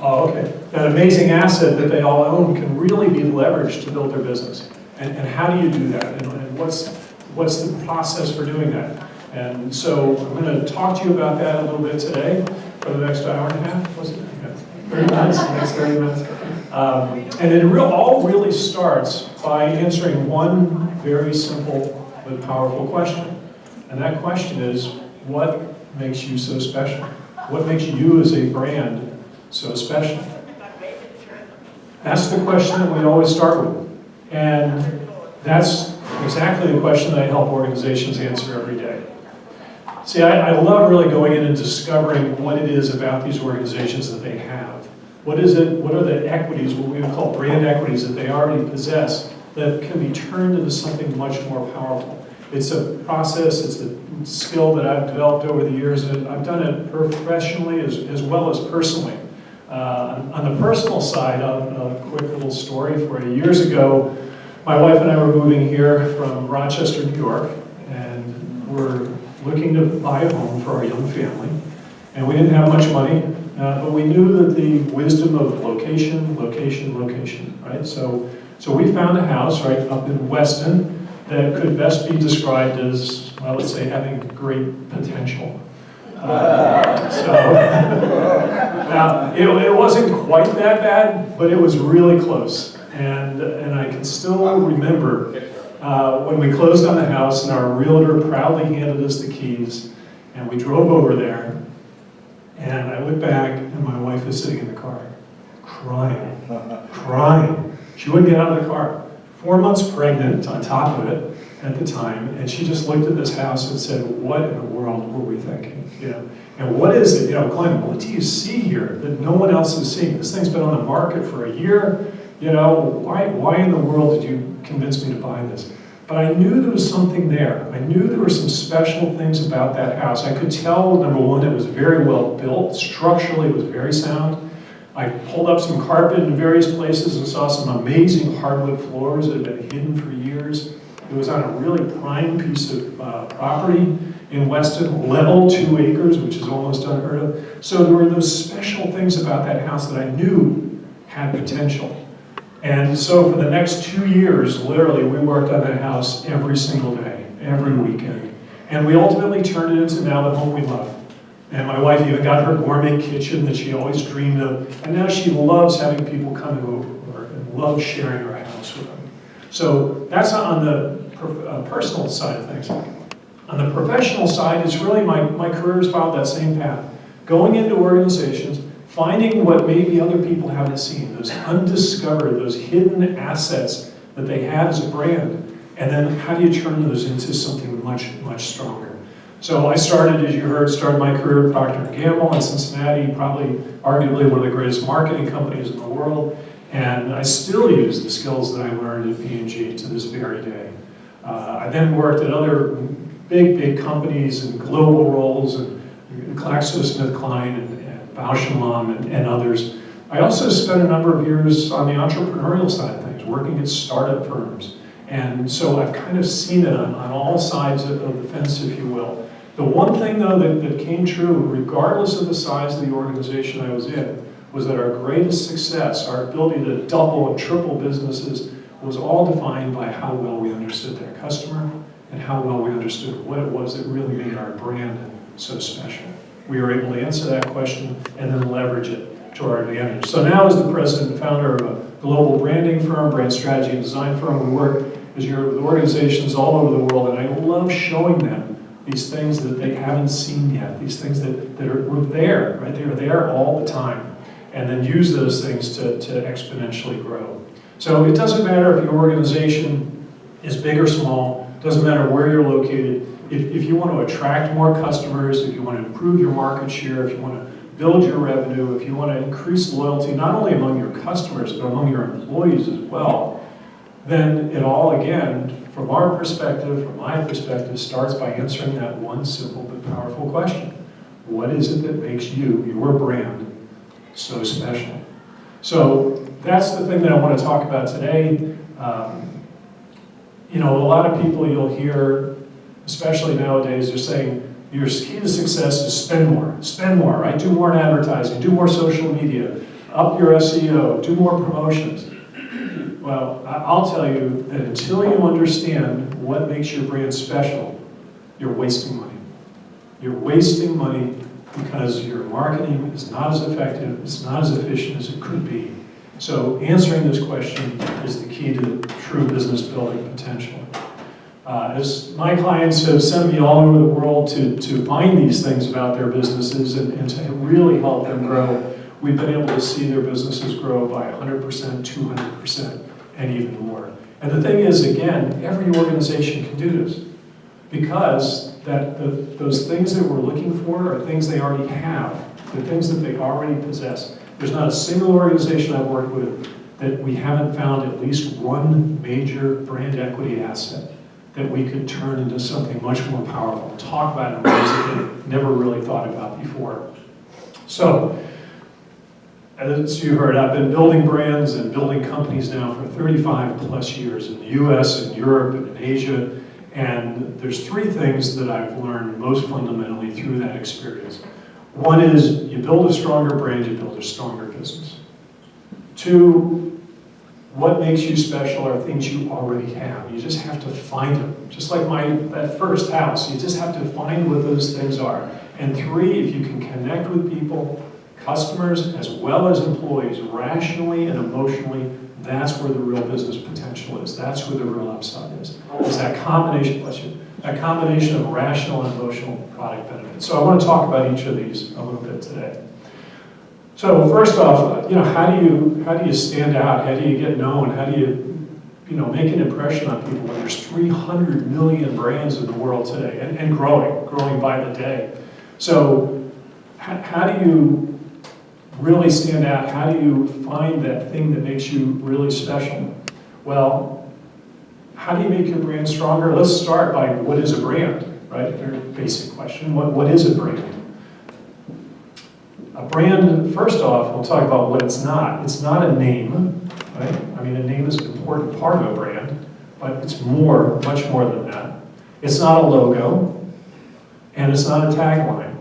Oh, okay. That amazing asset that they all own can really be leveraged to build their business. And how do you do that? And what's the process for doing that? And so I'm going to talk to you about that a little bit today for the next hour and a half. Was it? 30 minutes, the next 30 minutes. And it all really starts by answering one very simple but powerful question. And that question is, what makes you so special? What makes you as a brand so special? That's the question that we always start with. And that's exactly the question that I help organizations answer every day. See, I love really going in and discovering what it is about these organizations that they have. What is it? What are the equities, what we would call brand equities, that they already possess that can be turned into something much more powerful? It's a process, it's a skill that I've developed over the years, and I've done it professionally as well as personally. On the personal side, a quick little story for you. Years ago, my wife and I were moving here from Rochester, New York, and we're looking to buy a home for our young family. And we didn't have much money, but we knew that the wisdom of location, right? So we found a house right up in Weston that could best be described as, well, let's say, having great potential. Now, it wasn't quite that bad, but it was really close. And I can still remember when we closed on the house and our realtor proudly handed us the keys, and we drove over there, and I went back, and my wife was sitting in the car, crying. She wouldn't get out of the car. 4 months pregnant on top of it at the time, and she just looked at this house and said, what in the world were we thinking? You know, and what is it? You know, Glenn, what do you see here that no one else is seeing? This thing's been on the market for a year. You know, why in the world did you convince me to buy this? But I knew there was something there. I knew there were some special things about that house. I could tell, number one, it was very well built. Structurally, it was very sound. I pulled up some carpet in various places and saw some amazing hardwood floors that had been hidden for years. It was on a really prime piece of property in Weston, level 2 acres, which is almost unheard of. So there were those special things about that house that I knew had potential. And so for the next 2 years, literally, we worked on that house every single day, every weekend. And we ultimately turned it into now the home we love. And my wife even got her gourmet kitchen that she always dreamed of. And now she loves having people come over and loves sharing her house with them. So that's on the personal side of things. On the professional side, it's really my career has followed that same path. Going into organizations, finding what maybe other people haven't seen, those undiscovered, those hidden assets that they had as a brand, and then how do you turn those into something much, much stronger? So I started, as you heard, my career at Procter & Gamble in Cincinnati, probably arguably one of the greatest marketing companies in the world, and I still use the skills that I learned at P&G to this very day. I then worked at other big companies in global roles, and GlaxoSmithKline and Bausch & Lomb and others. I also spent a number of years on the entrepreneurial side of things, working at startup firms. And so I've kind of seen it on all sides of the fence, if you will. The one thing, though, that came true, regardless of the size of the organization I was in, was that our greatest success, our ability to double and triple businesses, was all defined by how well we understood their customer and how well we understood what it was that really made our brand so special. We were able to answer that question and then leverage it to our advantage. So now, as the president and founder of a global branding firm, brand strategy and design firm, we work, as you heard, with organizations all over the world, and I love showing them these things that they haven't seen yet, these things that were there, right? They were there all the time, and then use those things to exponentially grow. So it doesn't matter if your organization is big or small, doesn't matter where you're located. If you want to attract more customers, if you want to improve your market share, if you want to build your revenue, if you want to increase loyalty, not only among your customers, but among your employees as well, then it all, again, from our perspective, from my perspective, starts by answering that one simple but powerful question. What is it that makes you, your brand, so special? So that's the thing that I want to talk about today. You know, a lot of people you'll hear, especially nowadays, they're saying, your key to success is spend more, right? Do more in advertising, do more social media, up your SEO, do more promotions. Well, I'll tell you that until you understand what makes your brand special, you're wasting money. You're wasting money because your marketing is not as effective, it's not as efficient as it could be. So answering this question is the key to true business building potential. As my clients have sent me all over the world to find these things about their businesses and to really help them grow, we've been able to see their businesses grow by 100%, 200%, and even more. And the thing is, again, every organization can do this because those things that we're looking for are things they already have, the things that they already possess. There's not a single organization I've worked with that we haven't found at least one major brand equity asset that we could turn into something much more powerful, talk about in ways that they never really thought about before. So, as you heard, I've been building brands and building companies now for 35 plus years in the US, in Europe, and in Asia. And there's three things that I've learned most fundamentally through that experience. One is you build a stronger brand, you build a stronger business. Two, what makes you special are things you already have. You just have to find them. Just like that first house, you just have to find what those things are. And three, if you can connect with people, customers as well as employees, rationally and emotionally, that's where the real business potential is. That's where the real upside is. It's that combination, bless you, that combination of rational and emotional product benefits. So I want to talk about each of these a little bit today. So first off, how do you stand out? How do you get known? How do you make an impression on people when there's 300 million brands in the world today and growing by the day? So how do you really stand out? How do you find that thing that makes you really special? Well, how do you make your brand stronger? Let's start by what is a brand, right? Very basic question. What is a brand? A brand, first off, we'll talk about what it's not. It's not a name, right? I mean, a name is an important part of a brand, but it's much more than that. It's not a logo, and it's not a tagline.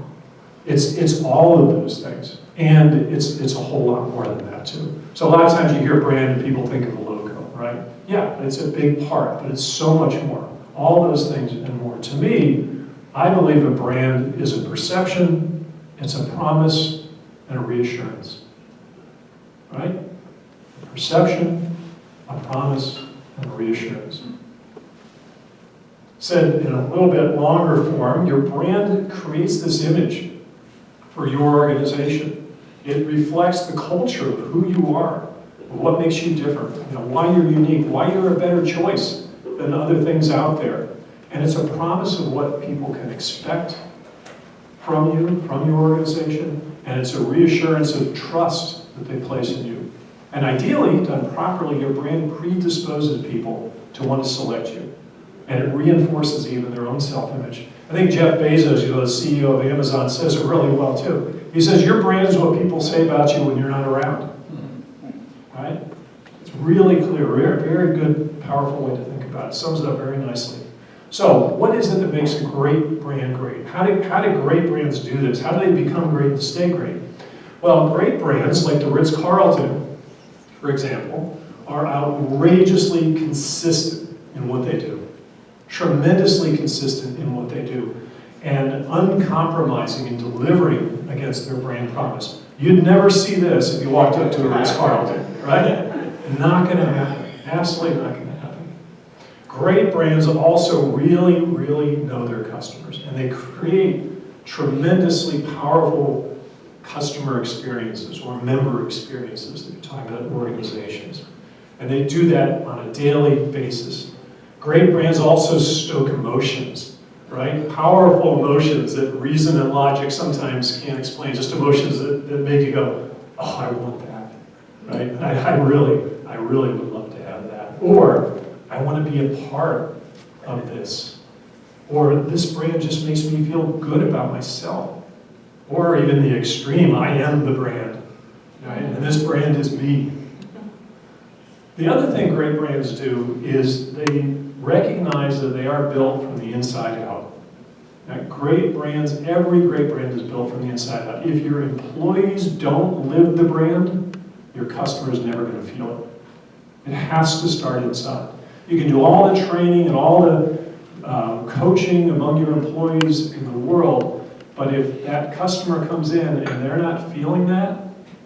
It's all of those things. And it's a whole lot more than that too. So a lot of times you hear brand and people think of a logo, right? Yeah, it's a big part, but it's so much more. All those things and more. To me, I believe a brand is a perception, it's a promise, and a reassurance, right? A perception, a promise, and a reassurance. Said in a little bit longer form, your brand creates this image for your organization. It reflects the culture of who you are, what makes you different, why you're unique, why you're a better choice than other things out there. And it's a promise of what people can expect from you, from your organization, and it's a reassurance of trust that they place in you. And ideally, done properly, your brand predisposes people to want to select you. And it reinforces even their own self-image. I think Jeff Bezos, the CEO of Amazon, says it really well too. He says, your brand is what people say about you when you're not around. Right? It's really clear, very, very good, powerful way to think about it. Sums it up very nicely. So, what is it that makes a great brand great? How do great brands do this? How do they become great and stay great? Well, great brands, like the Ritz-Carlton, for example, are outrageously consistent in what they do. Tremendously consistent in what they do. And uncompromising in delivering against their brand promise. You'd never see this if you walked up to a Ritz-Carlton, right? Not going to happen. Absolutely not going to happen. Great brands also really, really know their customers, and they create tremendously powerful customer experiences or member experiences that you're talking about in organizations. And they do that on a daily basis. Great brands also stoke emotions, right? Powerful emotions that reason and logic sometimes can't explain, just emotions that make you go, oh, I want that, right? I really would love to have that. Or, I want to be a part of this. Or, this brand just makes me feel good about myself. Or even the extreme, I am the brand, right? And this brand is me. The other thing great brands do is they recognize that they are built from the inside out. Now, great brands, every great brand is built from the inside out. If your employees don't live the brand, your customer is never going to feel it. It has to start inside. You can do all the training and all the coaching among your employees in the world, but if that customer comes in and they're not feeling that,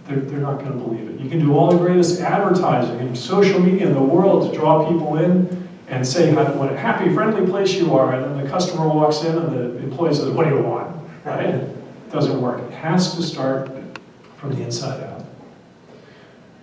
they're not going to believe it. You can do all the greatest advertising and social media in the world to draw people in and say what a happy, friendly place you are, and then the customer walks in and the employee says, what do you want? Right? It doesn't work. It has to start from the inside out.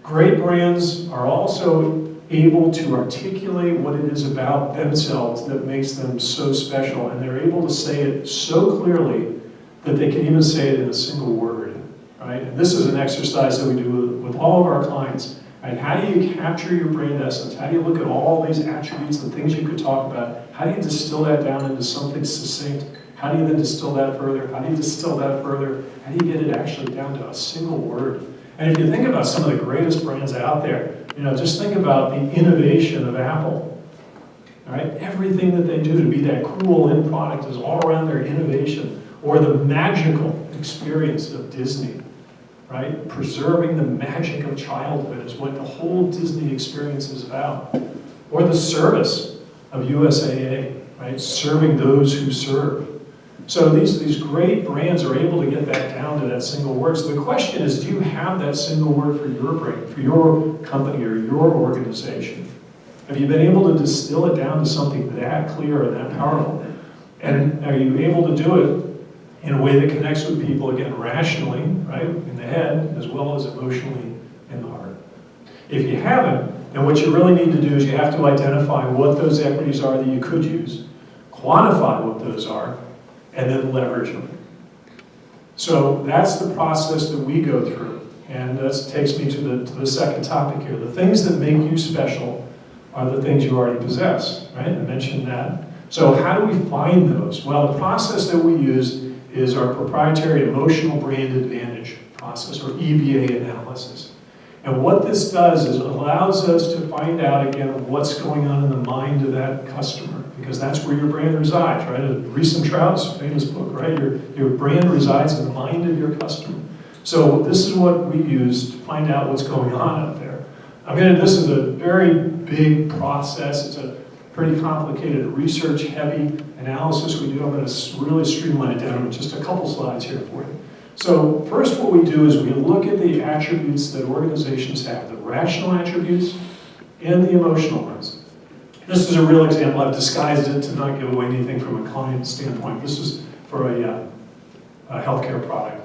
Great brands are also able to articulate what it is about themselves that makes them so special, and they're able to say it so clearly that they can even say it in a single word, right? And this is an exercise that we do with all of our clients, right? How do you capture your brand essence? How do you look at all these attributes and things you could talk about? How do you distill that down into something succinct? How do you then distill that further? How do you distill that further? How do you get it actually down to a single word? And if you think about some of the greatest brands out there, just think about the innovation of Apple. All right? Everything that they do to be that cool end product is all around their innovation. Or the magical experience of Disney, right? Preserving the magic of childhood is what the whole Disney experience is about. Or the service of USAA, right? Serving those who serve. So these great brands are able to get that down to that single word. So the question is, do you have that single word for your brand, for your company or your organization? Have you been able to distill it down to something that clear and that powerful? And are you able to do it in a way that connects with people, again, rationally, right, in the head, as well as emotionally in the heart? If you haven't, then what you really need to do is you have to identify what those equities are that you could use, quantify what those are, and then leverage them. So that's the process that we go through. And that takes me to the second topic here. The things that make you special are the things you already possess, right? I mentioned that. So how do we find those? Well, the process that we use is our proprietary emotional brand advantage process, or EBA analysis. And what this does is it allows us to find out, again, what's going on in the mind of that customer, because that's where your brand resides, right? Reese and Trout's famous book, right? Your brand resides in the mind of your customer. So this is what we use to find out what's going on out there. This is a very big process. It's a pretty complicated, research-heavy analysis we do. I'm going to really streamline it down in just a couple slides here for you. So first what we do is we look at the attributes that organizations have, the rational attributes and the emotional ones. This is a real example. I've disguised it to not give away anything from a client standpoint. This is for a healthcare product.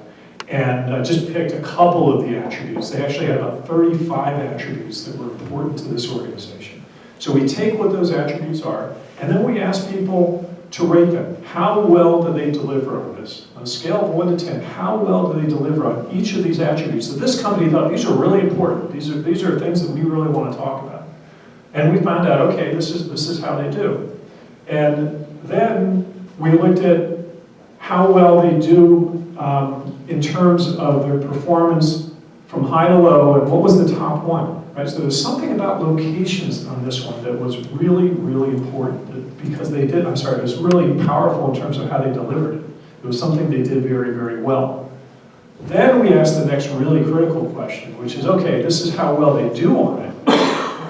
And I just picked a couple of the attributes. They actually had about 35 attributes that were important to this organization. So we take what those attributes are, and then we ask people to rate them. How well do they deliver on this? On a scale of 1 to 10, how well do they deliver on each of these attributes? So this company thought these are really important. These are things that we really want to talk about. And we found out, okay, this is how they do. And then we looked at how well they do in terms of their performance from high to low, and what was the top one, right? So there was something about locations on this one that was really, really important because they did, it was really powerful in terms of how they delivered it. It was something they did very, very well. Then we asked the next really critical question, which is, okay, this is how well they do on it,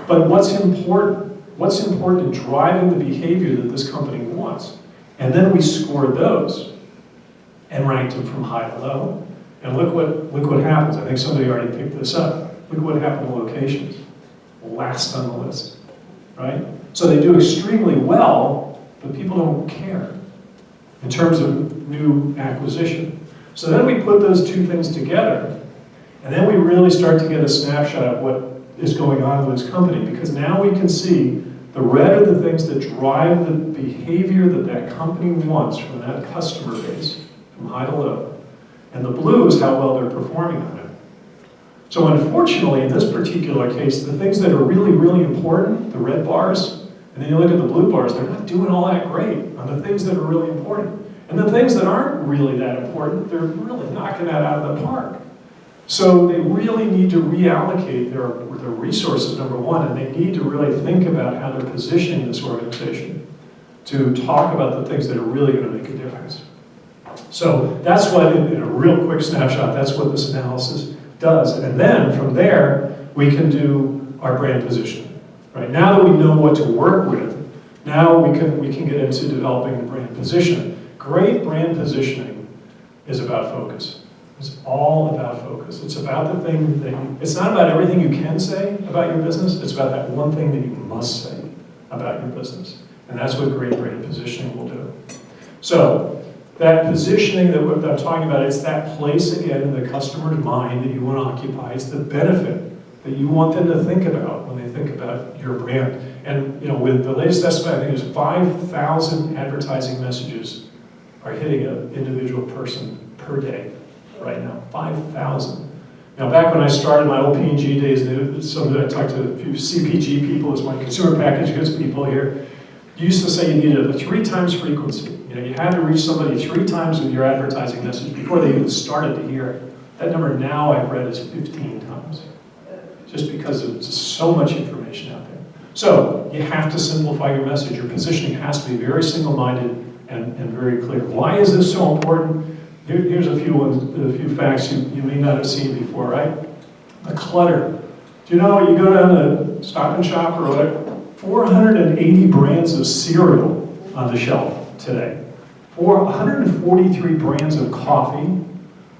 but what's important? What's important in driving the behavior that this company wants? And then we scored those and ranked them from high to low. And look what happens. I think somebody already picked this up. Look what happened to locations. Last on the list, right? So they do extremely well, but people don't care in terms of new acquisition. So then we put those two things together, and then we really start to get a snapshot of what is going on with this company, because now we can see the red are the things that drive the behavior that that company wants from that customer base, from high to low. And the blue is how well they're performing on it. So unfortunately, in this particular case, the things that are really, really important, the red bars, and then you look at the blue bars, they're not doing all that great on the things that are really important. And the things that aren't really that important, they're really knocking that out of the park. So they really need to reallocate their resources, number one, and they need to really think about how they're positioning this organization to talk about the things that are really going to make a difference. So that's what, in a real quick snapshot, that's what this analysis does. And then from there, we can do our brand positioning. Right? Now that we know what to work with, now we can get into developing the brand positioning. Great brand positioning is about focus. It's all about focus. It's about the thing that it's not about everything you can say about your business, it's about that one thing that you must say about your business. And that's what great brand positioning will do. So, that positioning that I'm talking about, it's that place again in the customer's mind that you want to occupy. It's the benefit that you want them to think about when they think about your brand. And with the latest estimate, I think it was 5,000 advertising messages are hitting an individual person per day right now. 5,000. Now, back when I started my old P&G days, I talked to a few CPG people, as my consumer packaged goods people here. You used to say you needed a 3 times frequency. You had to reach somebody 3 times with your advertising message before they even started to hear it. That number now I've read is 15 times, just because of so much information out there. So you have to simplify your message. Your positioning has to be very single-minded and very clear. Why is this so important? Here's a few facts you may not have seen before, right? The clutter. Do you know, you go down to Stop and Shop or whatever, 480 brands of cereal on the shelf today. 143 brands of coffee,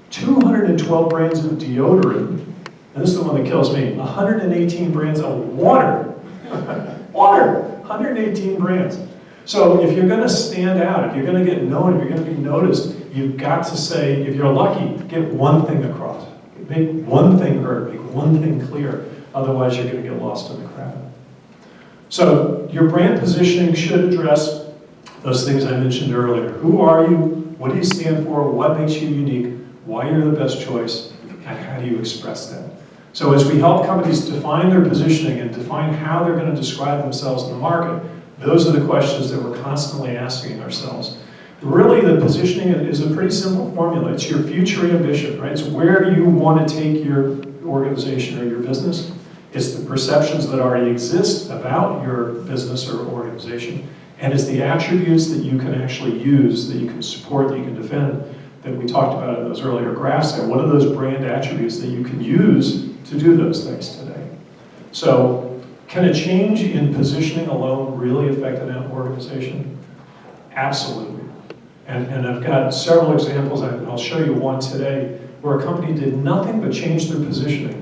212 brands of deodorant, and this is the one that kills me, 118 brands of water. Water, 118 brands. So if you're gonna stand out, if you're gonna get known, if you're gonna be noticed, you've got to say, if you're lucky, get one thing across. Make one thing heard, make one thing clear. Otherwise, you're gonna get lost in the crowd. So your brand positioning should address those things I mentioned earlier. Who are you? What do you stand for? What makes you unique? Why you're the best choice? And how do you express that? So as we help companies define their positioning and define how they're going to describe themselves in the market, those are the questions that we're constantly asking ourselves. Really, the positioning is a pretty simple formula. It's your future ambition, right? It's where do you want to take your organization or your business. It's the perceptions that already exist about your business or organization. And it's the attributes that you can actually use, that you can support, that you can defend, that we talked about in those earlier graphs there. What are those brand attributes that you can use to do those things today? So, can a change in positioning alone really affect an organization? Absolutely. And I've got several examples, and I'll show you one today, where a company did nothing but change their positioning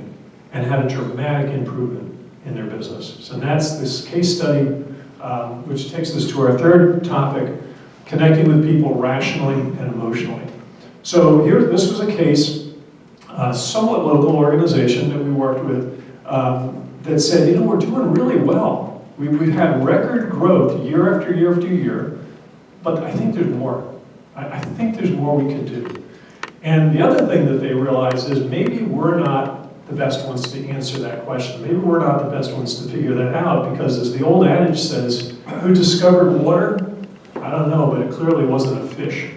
and had a dramatic improvement in their business. So that's this case study, which takes us to our third topic, connecting with people rationally and emotionally. So here, this was a case, a somewhat local organization that we worked with that said, we're doing really well. We've had record growth year after year after year, but I think there's more. I think there's more we could do. And the other thing that they realized is maybe we're not the best ones to answer that question. Maybe we're not the best ones to figure that out, because as the old adage says, who discovered water? I don't know, but it clearly wasn't a fish,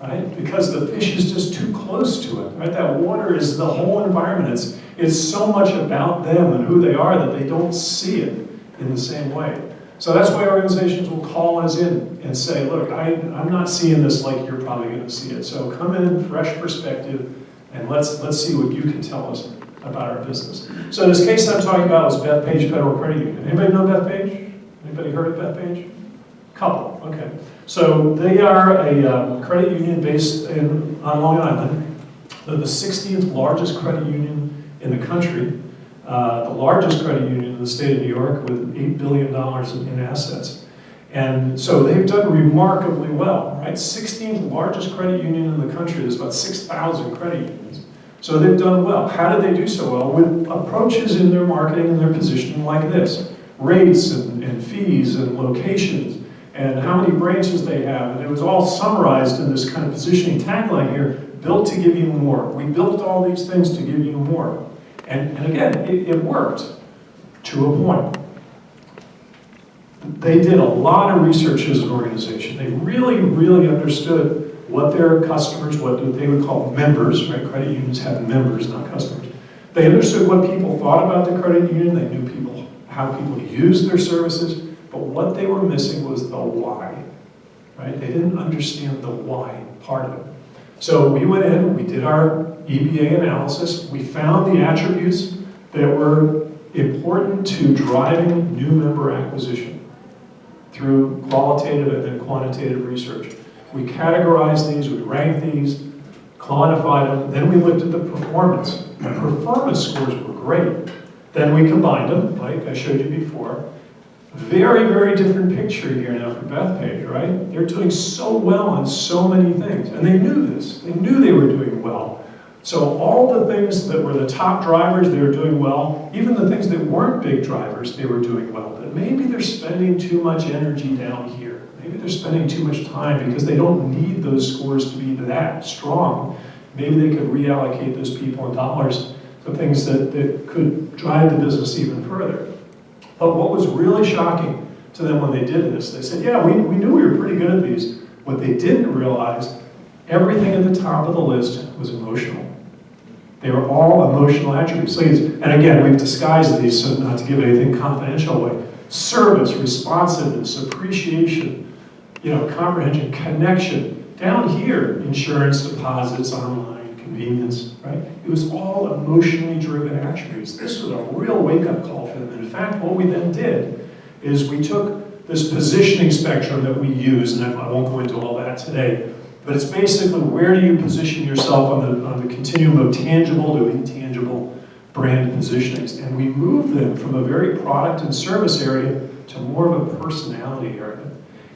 right? Because the fish is just too close to it, right? That water is the whole environment. It's so much about them and who they are that they don't see it in the same way. So that's why organizations will call us in and say, look, I'm not seeing this like you're probably going to see it. So come in, fresh perspective, and let's see what you can tell us about our business. So this case I'm talking about was Bethpage Federal Credit Union. Anybody know Bethpage? Anybody heard of Bethpage? Couple, okay. So they are a credit union based on Long Island. They're the 60th largest credit union in the country, the largest credit union in the state of New York with $8 billion in assets. And so they've done remarkably well, right? 16th largest credit union in the country. There's about 6,000 credit unions. So they've done well. How did they do so well? With approaches in their marketing and their positioning like this. Rates and fees and locations and how many branches they have. And it was all summarized in this kind of positioning tagline here, built to give you more. We built all these things to give you more. And again, it worked to a point. They did a lot of research as an organization. They really, really understood what their customers, what they would call members, right? Credit unions have members, not customers. They understood what people thought about the credit union. They knew how people used their services. But what they were missing was the why, right? They didn't understand the why part of it. So we went in, we did our EBA analysis. We found the attributes that were important to driving new member acquisition through qualitative and then quantitative research. We categorized these, we ranked these, quantified them, then we looked at the performance. The performance scores were great. Then we combined them, like I showed you before. Very, very different picture here now for Bethpage, right? They're doing so well on so many things, and they knew this. They knew they were doing well. So all the things that were the top drivers, they were doing well. Even the things that weren't big drivers, they were doing well. But maybe they're spending too much energy down here. Maybe they're spending too much time because they don't need those scores to be that strong. Maybe they could reallocate those people and dollars to things that could drive the business even further. But what was really shocking to them when they did this, they said, yeah, we knew we were pretty good at these. What they didn't realize, everything at the top of the list was emotional. They were all emotional attributes. And again, we've disguised these so not to give anything confidential away. Service, responsiveness, appreciation, comprehension, connection. Down here, insurance, deposits, online, convenience, right? It was all emotionally driven attributes. This was a real wake-up call for them. And in fact, what we then did is we took this positioning spectrum that we use, and I won't go into all that today, but it's basically where do you position yourself on the continuum of tangible to intangible brand positionings. And we moved them from a very product and service area to more of a personality area.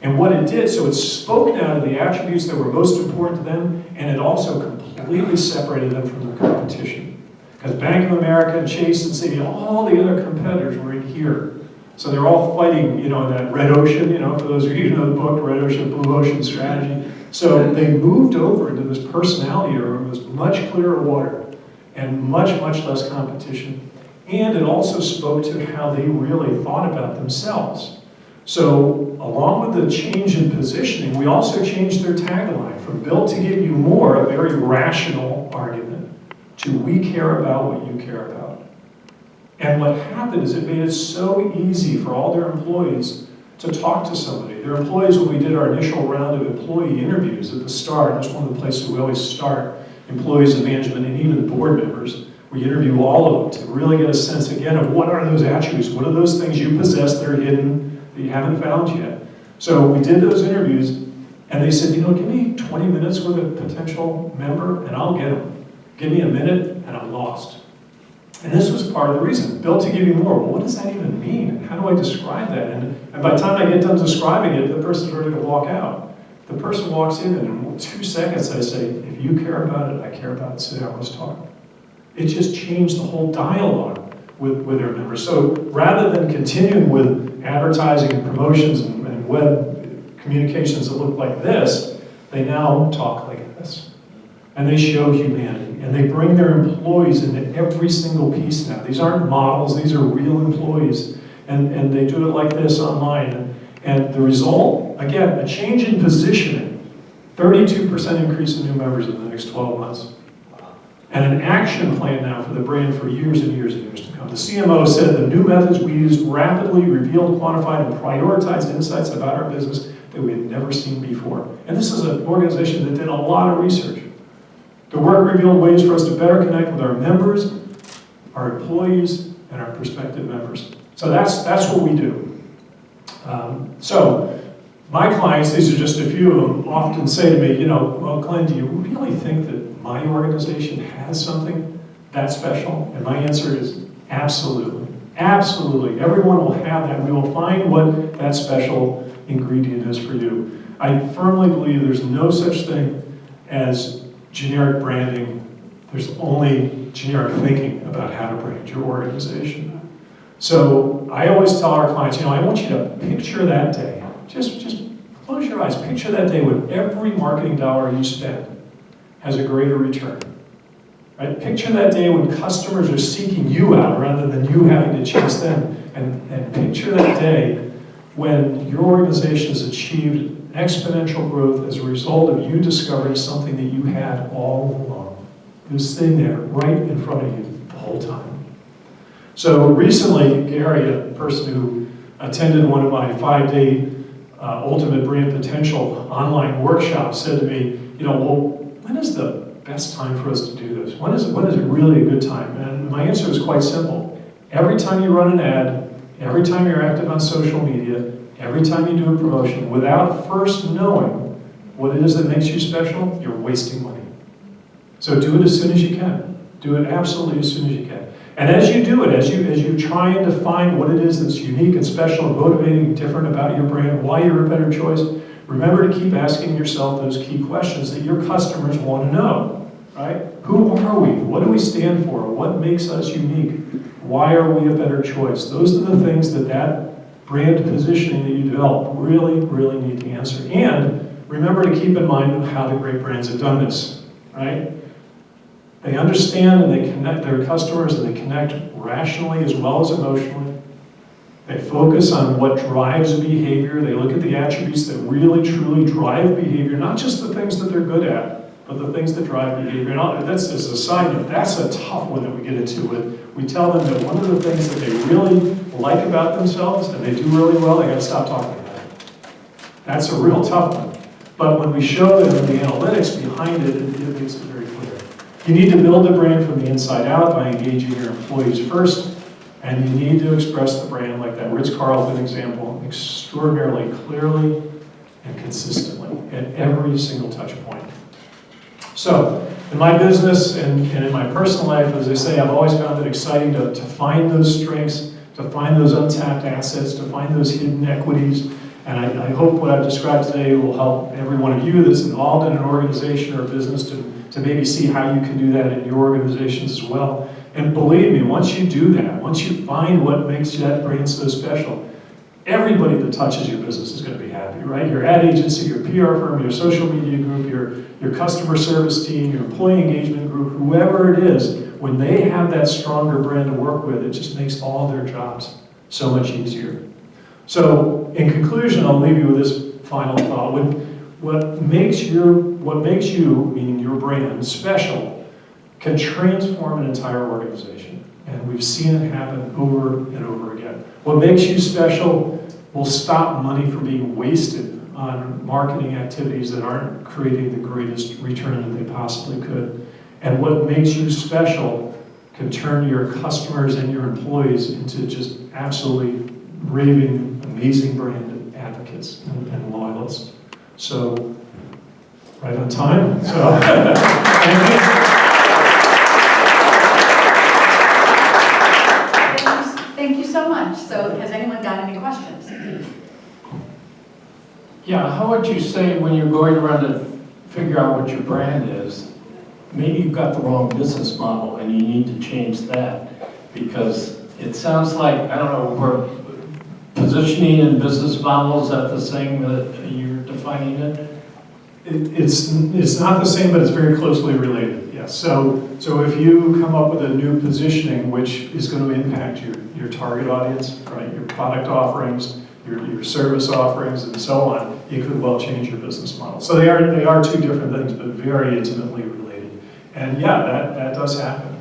And what it did, so it spoke now to the attributes that were most important to them, and it also completely separated them from their competition. Because Bank of America, Chase, and Citi, all the other competitors were in here. So they're all fighting, in that red ocean, for those of you who know the book, Red Ocean, Blue Ocean Strategy. So they moved over into this personality area where it was much clearer water and much, much less competition. And it also spoke to how they really thought about themselves. So along with the change in positioning, we also changed their tagline from built to give you more, a very rational argument, to we care about what you care about. And what happened is it made it so easy for all their employees to talk to somebody. Their employees, when we did our initial round of employee interviews at the start, that's one of the places we always start, employees and management and even board members, we interview all of them to really get a sense again of what are those attributes, what are those things you possess that are hidden that you haven't found yet. So we did those interviews and they said, give me 20 minutes with a potential member and I'll get them. Give me a minute and I'm lost. And this was part of the reason, built to give you more. Well, what does that even mean? How do I describe that? And by the time I get done describing it, the person's ready to walk out. The person walks in and in 2 seconds I say, if you care about it, I care about it, sit down, let's talk. It just changed the whole dialogue with their members. So rather than continuing with advertising and promotions and web communications that look like this, they now talk like this. And they show humanity. And they bring their employees into every single piece now. These aren't models, these are real employees. And they do it like this online. And the result, again, a change in positioning, 32% increase in new members in the next 12 months. And an action plan now for the brand for years and years and years to come. The CMO said the new methods we used rapidly revealed, quantified, and prioritized insights about our business that we had never seen before. And this is an organization that did a lot of research. The work revealed ways for us to better connect with our members, our employees, and our prospective members. So that's what we do. So my clients, these are just a few of them, often say to me, well, Glenn, do you really think that my organization has something that special? And my answer is absolutely. Absolutely. Everyone will have that. We will find what that special ingredient is for you. I firmly believe there's no such thing as generic branding. There's only generic thinking about how to brand your organization. So I always tell our clients, I want you to picture that day. Just close your eyes. Picture that day when every marketing dollar you spend has a greater return. Right? Picture that day when customers are seeking you out rather than you having to chase them. And picture that day when your organization has achieved exponential growth as a result of you discovering something that you had all along. It was sitting there right in front of you the whole time. So recently, Gary, a person who attended one of my 5-day Ultimate Brand Potential online workshops, said to me, well, when is the best time for us to do this? When is it really a good time? And my answer is quite simple. Every time you run an ad, every time you're active on social media, every time you do a promotion, without first knowing what it is that makes you special, you're wasting money. So do it as soon as you can. Do it absolutely as soon as you can. And as you do it, as you try and define what it is that's unique and special and motivating and different about your brand, why you're a better choice, remember to keep asking yourself those key questions that your customers want to know, right? Who are we? What do we stand for? What makes us unique? Why are we a better choice? Those are the things that brand positioning that you develop really, really need to answer. And remember to keep in mind how the great brands have done this, right? They understand and they connect their customers and they connect rationally as well as emotionally. They focus on what drives behavior. They look at the attributes that really, truly drive behavior, not just the things that they're good at, but the things that drive behavior. And that's as a side note, that's a tough one that we get into with. We tell them that one of the things that they really like about themselves and they do really well, they gotta stop talking about it. That's a real tough one. But when we show them the analytics behind it, it makes it very clear. You need to build a brand from the inside out by engaging your employees first, and you need to express the brand like that Ritz-Carlton example extraordinarily clearly and consistently at every single touch point. So, in my business and in my personal life, as I say, I've always found it exciting to find those strengths, to find those untapped assets, to find those hidden equities. And I hope what I've described today will help every one of you that's involved in an organization or a business to maybe see how you can do that in your organizations as well. And believe me, once you do that, once you find what makes that brand so special, everybody that touches your business is going to be happy, right? Your ad agency, your PR firm, your social media group, your customer service team, your employee engagement group, whoever it is, when they have that stronger brand to work with, it just makes all their jobs so much easier. So, in conclusion, I'll leave you with this final thought. What makes you, meaning your brand, special, can transform an entire organization. And we've seen it happen over and over again. What makes you special will stop money from being wasted on marketing activities that aren't creating the greatest return that they possibly could. And what makes you special can turn your customers and your employees into just absolutely raving, amazing brand advocates and loyalists. So, right on time. So, thank you. Thank you so much. So has anyone got any questions? Yeah, how would you say when you're going around to figure out what your brand is, maybe you've got the wrong business model and you need to change that? Because it sounds like, I don't know, we're positioning and business model, is that the same that you're defining it? It's not the same, but it's very closely related, yes. So if you come up with a new positioning which is going to impact your target audience, right, your product offerings, your service offerings, and so on, you could well change your business model. So they are two different things, but very intimately related. And yeah, that does happen.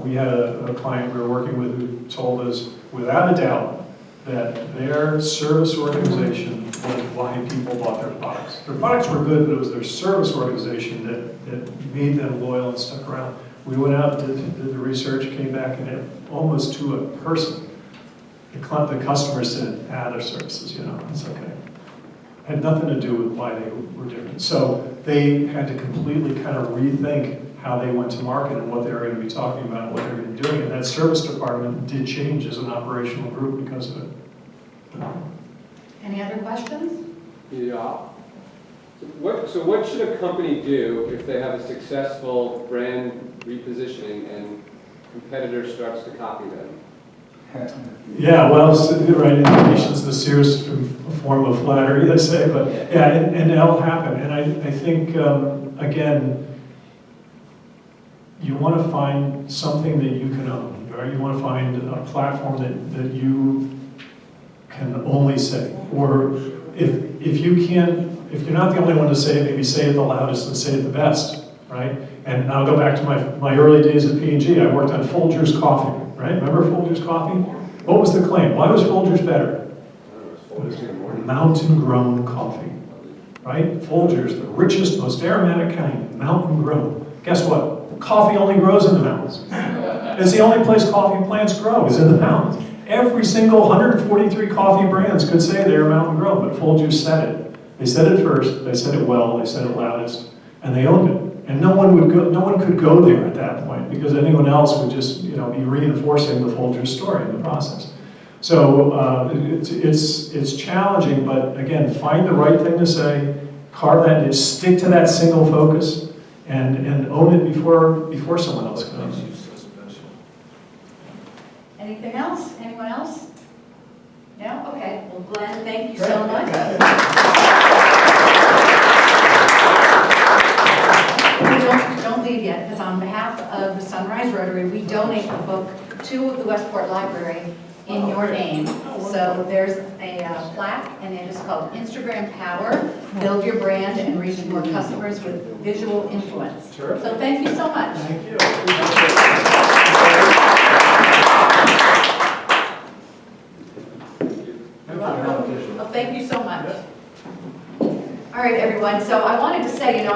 We had a client we were working with who told us, without a doubt, that their service organization was why people bought their products. Their products were good, but it was their service organization that made them loyal and stuck around. We went out and did the research, came back, and almost to a person, the customer said, their services, it's okay. Had nothing to do with why they were different. So they had to completely kind of rethink how they went to market and what they were going to be talking about and what they were going to be doing. And that service department did change as an operational group because of it. Any other questions? Yeah. So what should a company do if they have a successful brand repositioning and competitor starts to copy them? Yeah, well, right, imitation's the serious form of flattery, they say, but yeah, and that'll happen. And I think, again, you want to find something that you can own, right? You want to find a platform that you can only say. Or if you're not the only one to say it, maybe say it the loudest and say it the best, right? And I'll go back to my early days at P&G. I worked on Folgers coffee, right? Remember Folgers coffee? What was the claim? Why was Folgers better? It was mountain-grown coffee, right? Folgers, the richest, most aromatic kind, mountain-grown. Guess what? Coffee only grows in the mountains. It's the only place coffee plants grow, is in the mountains. Every single 143 coffee brands could say they're mountain grown, but Full Juice said it. They said it first, they said it well, they said it loudest, and they owned it. And no one could go there at that point, because anyone else would just, be reinforcing the Full Juice story in the process. So it's challenging, but again, find the right thing to say, carve that niche, stick to that single focus, and own it before someone else comes. Anything else? Anyone else? No? Okay. Well, Glenn, thank you so much. Don't leave yet, because on behalf of the Sunrise Rotary, we donate a book to the Westport Library in your name. So there's a plaque, and it is called Instagram Power, Build Your Brand and Reach More Customers with Visual Influence. Sure. So thank you so much. Thank you. You're welcome. Well, thank you so much. All right, everyone. So I wanted to say,